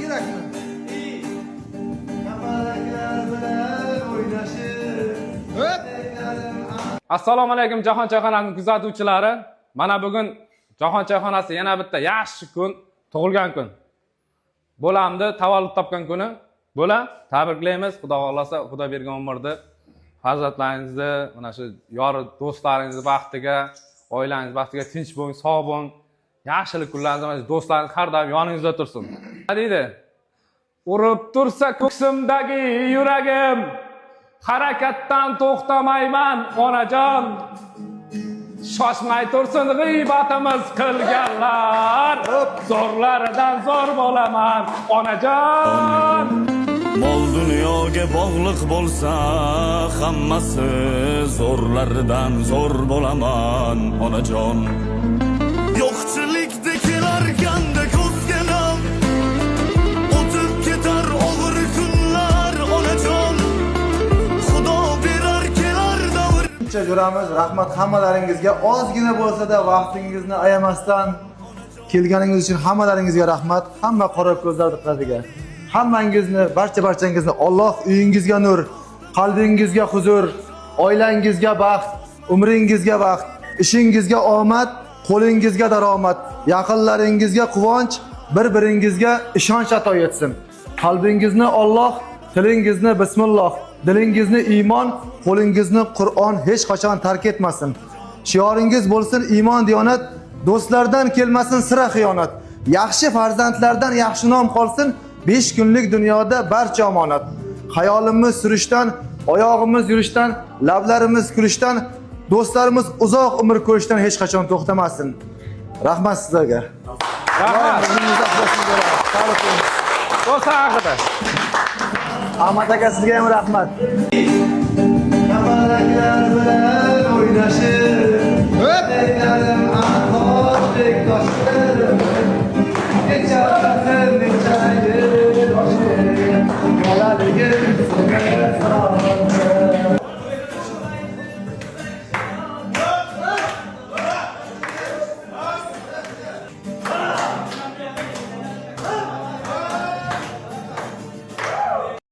kerakmi? Kamalaklar bilan o'ynashib. Assalomu alaykum Jahon choyxonasining kuzatuvchilari. Mana bugun Jahon choyxonasi yana bitta yaxshi kun, tug'ilgan kun. Bo'lamdi, tavallud topgan kuni. Bo'la, tabriklaymiz. Xudo xolasa, Xudo bergan umrni, farzandlaringizni, mana shu yor do'stlaringizni baxtiga, oilangiz baxtiga tinch bo'ling, sog' bo'ling. Yaxshilik kunlaringiz, do'stlaringiz har doim yoningizda tursin. Nima deydi? Urib tursa ko'ksimdagi yuragim, harakatdan to'xtamayman onajon. Shoshmay tursin g'iybatimiz qilganlar, zo'rlaridan zo'r bo'laman onajon. Mol dunyoga bog'liq bo'lsa, hammasi zo'rlaridan zo'r bo'laman onajon. Yo'qchilikda kelarganda ko'zganam, o'tib ketar og'ir kunlar onajon. Xudo berar kelar davr. Jo'ramiz, rahmat hammalaringizga. Ozgina bo'lsa-da vaqtingizni ayamasdan kelganingiz uchun hammalaringizga rahmat. Hamma qora ko'zlar diqqatiga. Hammangizni, barchangizni Alloh uyingizga nur, qalbingizga huzur, oilangizga baxt, umringizga baxt, ishingizga omad, qo'lingizga daromad, yaqinlaringizga quvonch, bir-biringizga ishonch ato etsin. Qalbingizni Alloh, tilingizni bismillah, dilingizni iymon, qo'lingizni Qur'on hech qachon tark etmasin. Shioringiz bo'lsin iymon, diyonat, do'stlardan kelmasin sira xiyonat. Yaxshi farzandlardan yaxshi nom qolsin, 5 kunlik dunyoda barcha omonat. Xayolimiz surishdan, oyog'imiz yurishdan, lablarimiz kulishdan, do'stlarimiz uzoq umr ko'rishdan hech qachon to'xtamasin. Rahmat sizlarga. Rahmat. Do'stlar haqida. Ahmad aka sizga ham rahmat. Kamalaklar bilan